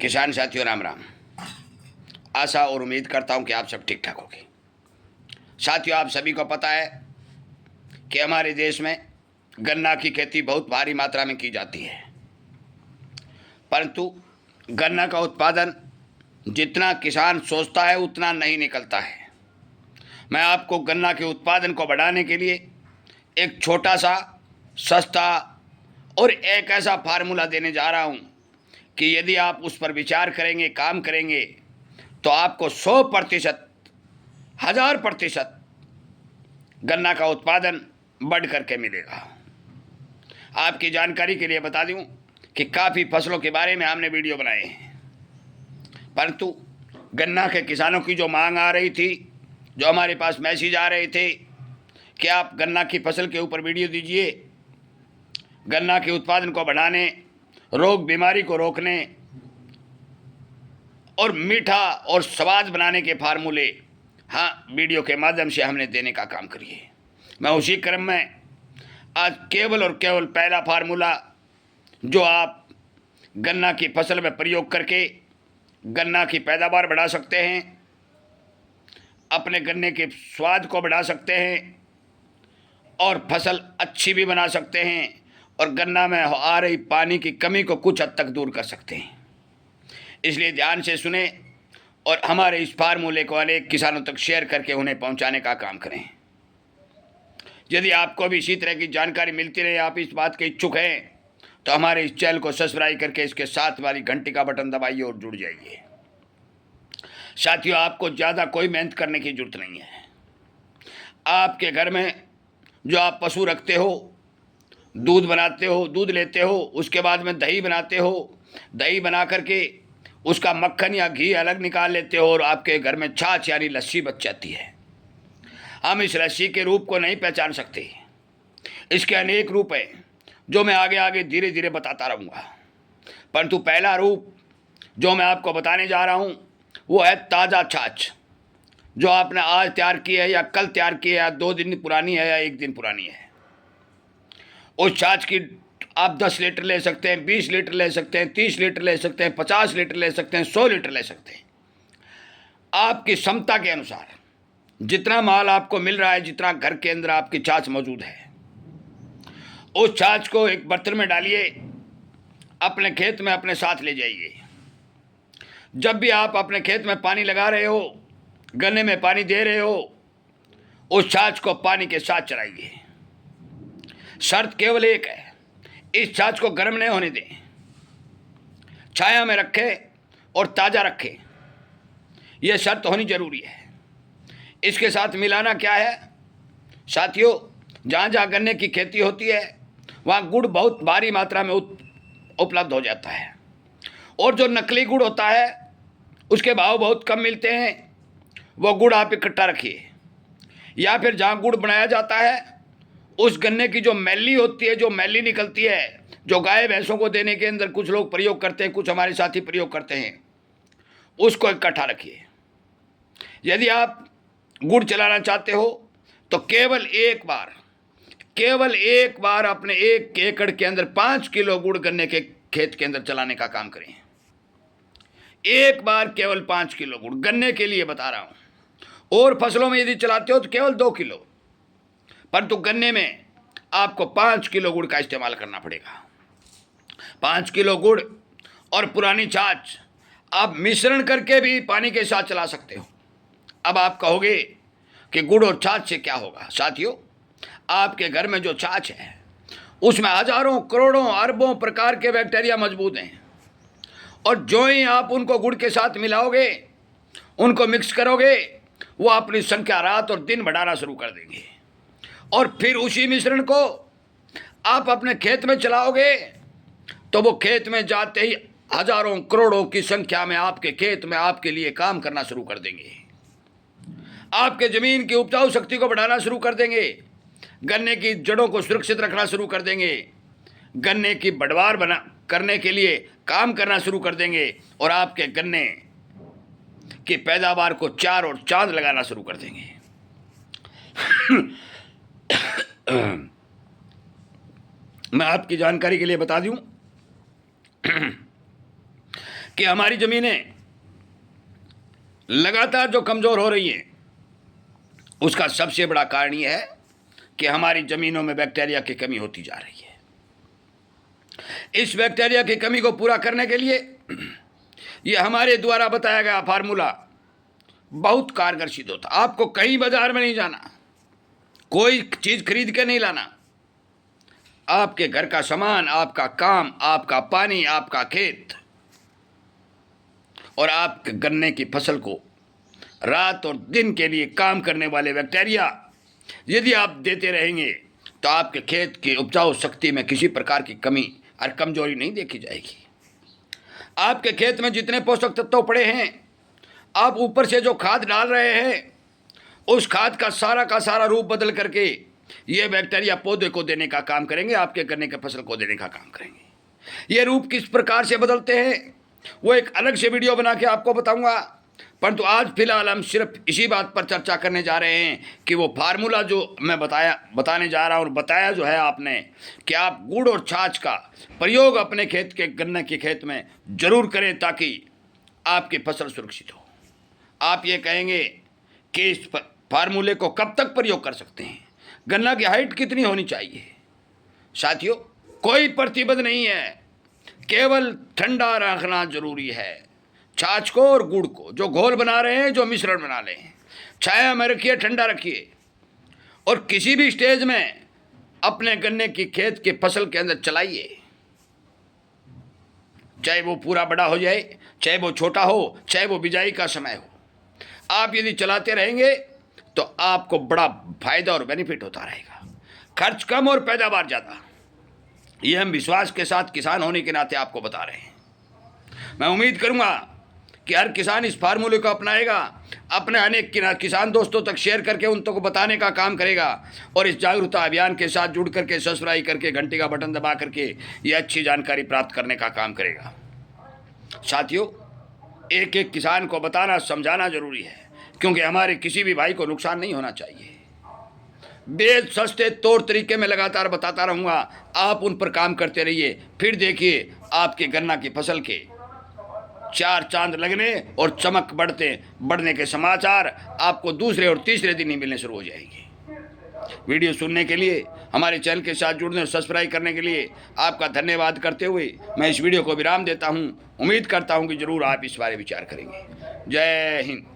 किसान साथियों राम राम। आशा और उम्मीद करता हूं कि आप सब ठीक ठाक होंगे। साथियों, आप सभी को पता है कि हमारे देश में गन्ना की खेती बहुत भारी मात्रा में की जाती है, परंतु गन्ना का उत्पादन जितना किसान सोचता है उतना नहीं निकलता है। मैं आपको गन्ना के उत्पादन को बढ़ाने के लिए एक छोटा सा सस्ता और एक ऐसा फार्मूला देने जा रहा हूं कि यदि आप उस पर विचार करेंगे, काम करेंगे, तो आपको 100%, 1000% गन्ना का उत्पादन बढ़ करके मिलेगा। आपकी जानकारी के लिए बता दूं कि काफ़ी फसलों के बारे में हमने वीडियो बनाए हैं, परंतु गन्ना के किसानों की जो मांग आ रही थी, जो हमारे पास मैसेज आ रहे थे कि आप गन्ना की फसल के ऊपर वीडियो दीजिए, गन्ना के उत्पादन को बढ़ाने, रोग बीमारी को रोकने और मीठा और स्वाद बनाने के फार्मूले वीडियो के माध्यम से हमने देने का काम करिए। मैं उसी क्रम में आज केवल और केवल पहला फार्मूला जो आप गन्ना की फसल में प्रयोग करके गन्ना की पैदावार बढ़ा सकते हैं, अपने गन्ने के स्वाद को बढ़ा सकते हैं और फसल अच्छी भी बना सकते हैं और गन्ना में आ रही पानी की कमी को कुछ हद तक दूर कर सकते हैं। इसलिए ध्यान से सुने और हमारे इस फार्मूले को अनेक किसानों तक शेयर करके उन्हें पहुंचाने का काम करें। यदि आपको भी इसी तरह की जानकारी मिलती रहे, आप इस बात के इच्छुक हैं, तो हमारे इस चैनल को सब्सक्राइब करके इसके साथ वाली घंटी का बटन दबाइए और जुड़ जाइए। साथियों, आपको ज़्यादा कोई मेहनत करने की जरूरत नहीं है। आपके घर में जो आप पशु रखते हो, दूध बनाते हो, दूध लेते हो, उसके बाद में दही बनाते हो, दही बना करके उसका मक्खन या घी अलग निकाल लेते हो और आपके घर में छाछ यानी लस्सी बच जाती है। हम इस लस्सी के रूप को नहीं पहचान सकते, इसके अनेक रूप हैं जो मैं आगे आगे धीरे धीरे बताता रहूँगा, परंतु पहला रूप जो मैं आपको बताने जा रहा हूँ वो है ताज़ा छाछ, जो आपने आज तैयार की है या कल तैयार की है या 2 दिन पुरानी है या 1 दिन पुरानी है। उस छाछ की आप 10 लीटर ले सकते हैं, 20 लीटर ले सकते हैं, 30 लीटर ले सकते हैं, 50 लीटर ले सकते हैं, 100 लीटर ले सकते हैं। आपकी क्षमता के अनुसार जितना माल आपको मिल रहा है, जितना घर के अंदर आपकी छाछ मौजूद है, उस छाछ को एक बर्तन में डालिए, अपने खेत में अपने साथ ले जाइए। जब भी आप अपने खेत में पानी लगा रहे हो, गन्ने में पानी दे रहे हो, उस छाछ को पानी के साथ चलाइए। शर्त केवल एक है, इस छाछ को गर्म नहीं होने दें, छाया में रखें और ताज़ा रखें, यह शर्त होनी जरूरी है। इसके साथ मिलाना क्या है साथियों, जहाँ जहाँ गन्ने की खेती होती है वहाँ गुड़ बहुत भारी मात्रा में उपलब्ध हो जाता है, और जो नकली गुड़ होता है उसके भाव बहुत कम मिलते हैं, वो गुड़ आप इकट्ठा रखिए। या फिर जहाँ गुड़ बनाया जाता है उस गन्ने की जो मैली होती है, जो मैली निकलती है, जो गाय भैंसों को देने के अंदर कुछ लोग प्रयोग करते हैं, कुछ हमारे साथी प्रयोग करते हैं, उसको इकट्ठा रखिए। यदि आप गुड़ चलाना चाहते हो तो केवल एक बार अपने 1 एकड़ के अंदर 5 किलो गुड़ गन्ने के खेत के अंदर चलाने का काम करें। एक बार केवल 5 किलो गुड़, गन्ने के लिए बता रहा हूं। और फसलों में यदि चलाते हो तो केवल 2 किलो, परंतु गन्ने में आपको 5 किलो गुड़ का इस्तेमाल करना पड़ेगा। 5 किलो गुड़ और पुरानी छाछ आप मिश्रण करके भी पानी के साथ चला सकते हो। अब आप कहोगे कि गुड़ और छाछ से क्या होगा। साथियों, आपके घर में जो छाछ है उसमें हजारों, करोड़ों, अरबों प्रकार के बैक्टीरिया मौजूद हैं, और जो ही आप उनको गुड़ के साथ मिलाओगे, उनको मिक्स करोगे, वो अपनी संख्या रात और दिन बढ़ाना शुरू कर देंगे, और फिर उसी मिश्रण को आप अपने खेत में चलाओगे तो वो खेत में जाते ही हजारों, करोड़ों की संख्या में आपके खेत में आपके लिए काम करना शुरू कर देंगे, आपके ज़मीन की उपजाऊ शक्ति को बढ़ाना शुरू कर देंगे, गन्ने की जड़ों को सुरक्षित रखना शुरू कर देंगे, गन्ने की बढ़वार करने के लिए काम करना शुरू कर देंगे, और आपके गन्ने की पैदावार को चार और चांद लगाना शुरू कर देंगे। मैं आपकी जानकारी के लिए बता दूं कि हमारी ज़मीनें लगातार जो कमज़ोर हो रही हैं, उसका सबसे बड़ा कारण यह है कि हमारी ज़मीनों में बैक्टीरिया की कमी होती जा रही है। इस बैक्टीरिया की कमी को पूरा करने के लिए ये हमारे द्वारा बताया गया फार्मूला बहुत कारगर सिद्ध होता। आपको कहीं बाजार में नहीं जाना, कोई चीज़ खरीद के नहीं लाना। आपके घर का सामान, आपका काम, आपका पानी, आपका खेत और आपके गन्ने की फसल को रात और दिन के लिए काम करने वाले बैक्टीरिया यदि आप देते रहेंगे तो आपके खेत की उपजाऊ शक्ति में किसी प्रकार की कमी और कमजोरी नहीं देखी जाएगी। आपके खेत में जितने पोषक तत्व पड़े हैं, आप ऊपर से जो खाद डाल रहे हैं, उस खाद का सारा रूप बदल करके ये बैक्टीरिया पौधे को देने का काम करेंगे, आपके गन्ने की फसल को देने का काम करेंगे। ये रूप किस प्रकार से बदलते हैं वो एक अलग से वीडियो बना के आपको बताऊंगा, परंतु आज फिलहाल हम सिर्फ इसी बात पर चर्चा करने जा रहे हैं कि वो फार्मूला जो मैं बताने जा रहा हूँ और बताया जो है आपने कि आप गुड़ और छाछ का प्रयोग अपने खेत के गन्ने के खेत में जरूर करें ताकि आपकी फसल सुरक्षित हो। आप ये कहेंगे कि इस फार्मूले को कब तक प्रयोग कर सकते हैं, गन्ना की हाइट कितनी होनी चाहिए? साथियों, कोई प्रतिबंध नहीं है, केवल ठंडा रखना जरूरी है। छाछ को और गुड़ को जो घोल बना रहे हैं, जो मिश्रण बना रहे हैं, छाया में रखिए, ठंडा रखिए और किसी भी स्टेज में अपने गन्ने की खेत की फसल के अंदर चलाइए। चाहे वो पूरा बड़ा हो जाए, चाहे वो छोटा हो, चाहे वो बिजाई का समय हो, आप यदि चलाते रहेंगे तो आपको बड़ा फायदा और बेनिफिट होता रहेगा। खर्च कम और पैदावार ज़्यादा, ये हम विश्वास के साथ किसान होने के नाते आपको बता रहे हैं। मैं उम्मीद करूंगा कि हर किसान इस फार्मूले को अपनाएगा, अपने अनेक किसान दोस्तों तक शेयर करके उन तक को बताने का काम करेगा और इस जागरूकता अभियान के साथ जुड़ करके सब्सक्राइब करके घंटे का बटन दबा करके ये अच्छी जानकारी प्राप्त करने का काम करेगा। साथियों, एक एक किसान को बताना समझाना जरूरी है, क्योंकि हमारे किसी भी भाई को नुकसान नहीं होना चाहिए। बेहद सस्ते तौर तरीके में लगातार बताता रहूँगा, आप उन पर काम करते रहिए। फिर देखिए आपके गन्ना की फसल के 4 चांद लगने और चमक बढ़ने के समाचार आपको दूसरे और तीसरे दिन ही मिलने शुरू हो जाएंगे। वीडियो सुनने के लिए, हमारे चैनल के साथ जुड़ने और सब्सक्राइब करने के लिए आपका धन्यवाद करते हुए मैं इस वीडियो को विराम देता हूँ। उम्मीद करता हूँ कि ज़रूर आप इस बारे विचार करेंगे। जय हिंद।